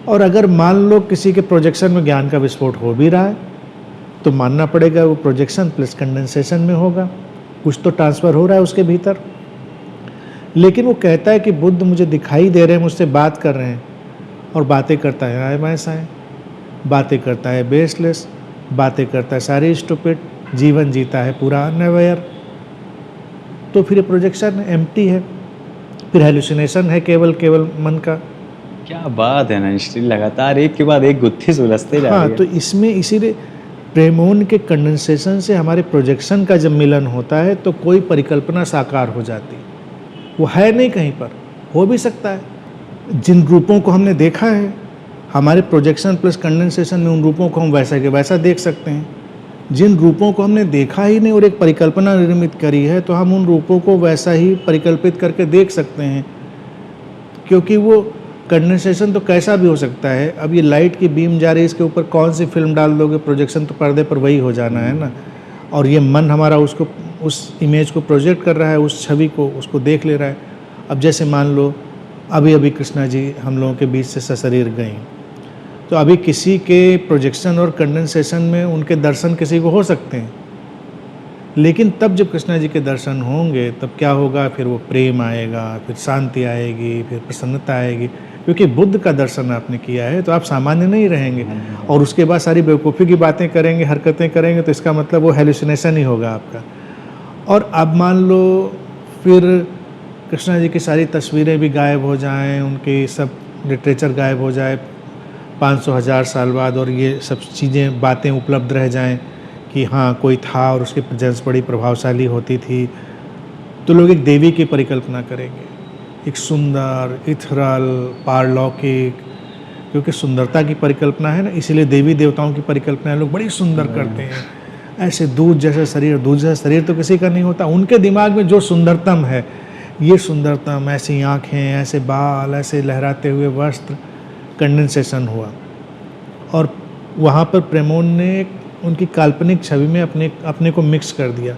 और अगर मान लो किसी के प्रोजेक्शन में ज्ञान का विस्फोट हो भी रहा है, तो मानना पड़ेगा वो प्रोजेक्शन प्लस कंडेंसेशन में होगा, कुछ तो ट्रांसफ़र हो रहा है उसके भीतर। लेकिन वो कहता है कि बुद्ध मुझे दिखाई दे रहे हैं, मुझसे बात कर रहे हैं, और बातें करता है आए बाएँ साएँ, बातें करता है बेसलेस, बातें करता है सारी स्टूपिड, जीवन जीता है पूरा अनअवेयर। तो फिर ये प्रोजेक्शन एम्प्टी है, फिर हेलुसिनेशन है केवल मन का। क्या बात है ना, श्री लगातार एक के बाद एक गुत्थी सुलझते जा रही हाँ, है। तो इसमें इसीलिए प्रेमोन के कंडेंसेशन से हमारे प्रोजेक्शन का जब मिलन होता है तो कोई परिकल्पना साकार हो जाती है। वो है नहीं कहीं पर, हो भी सकता है। जिन रूपों को हमने देखा है, हमारे प्रोजेक्शन प्लस कंडेंसेशन में उन रूपों को हम वैसा के वैसा देख सकते हैं। जिन रूपों को हमने देखा ही नहीं और एक परिकल्पना निर्मित करी है, तो हम उन रूपों को वैसा ही परिकल्पित करके देख सकते हैं, क्योंकि वो कंडेंसेशन तो कैसा भी हो सकता है। अब ये लाइट की बीम जा रही है, इसके ऊपर कौन सी फिल्म डाल दोगे, प्रोजेक्शन तो पर्दे पर वही हो जाना है ना। और ये मन हमारा उसको, उस इमेज को प्रोजेक्ट कर रहा है, उस छवि को, उसको देख ले रहा है। अब जैसे मान लो अभी अभी कृष्णा जी हम लोगों के बीच से सशरीर गई, तो अभी किसी के प्रोजेक्शन और कंडेंसेशन में उनके दर्शन किसी को हो सकते हैं, लेकिन तब जब कृष्णा जी के दर्शन होंगे तब क्या होगा, फिर वो प्रेम आएगा, फिर शांति आएगी, फिर प्रसन्नता आएगी, क्योंकि बुद्ध का दर्शन आपने किया है तो आप सामान्य नहीं रहेंगे। और उसके बाद सारी बेवकूफ़ी की बातें करेंगे, हरकतें करेंगे, तो इसका मतलब वो हेलुसिनेशन ही होगा आपका। और अब मान लो फिर कृष्णा जी की सारी तस्वीरें भी गायब हो जाएं, उनकी सब लिटरेचर गायब हो जाए 500,000 साल बाद, और ये सब चीज़ें बातें उपलब्ध रह जाएं कि हाँ कोई था और उसकी प्रेजेंस बड़ी प्रभावशाली होती थी, तो लोग एक देवी की परिकल्पना करेंगे, एक सुंदर, इथरल, पारलौकिक, क्योंकि सुंदरता की परिकल्पना है ना, इसीलिए देवी देवताओं की परिकल्पना लोग बड़ी सुंदर करते हैं। ऐसे दूध जैसा शरीर तो किसी का नहीं होता, उनके दिमाग में जो सुंदरतम है, ये सुंदरतम, ऐसी आँखें, ऐसे बाल, ऐसे लहराते हुए वस्त्र, कंडेंसेशन हुआ। और वहाँ पर प्रेमोन ने उनकी काल्पनिक छवि में अपने को मिक्स कर दिया।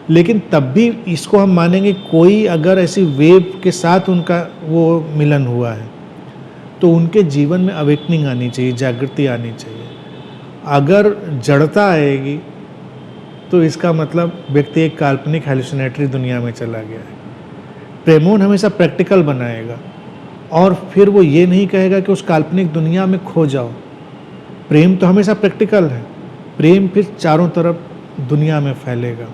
लेकिन तब भी इसको हम मानेंगे, कोई अगर ऐसी वेव के साथ उनका वो मिलन हुआ है तो उनके जीवन में अवेकनिंग आनी चाहिए, जागृति आनी चाहिए। अगर जड़ता आएगी तो इसका मतलब व्यक्ति एक काल्पनिक हेलुसिनेटरी दुनिया में चला गया है। प्रेमोन हमेशा प्रैक्टिकल बनाएगा, और फिर वो ये नहीं कहेगा कि उस काल्पनिक दुनिया में खो जाओ। प्रेम तो हमेशा प्रैक्टिकल है, प्रेम फिर चारों तरफ दुनिया में फैलेगा।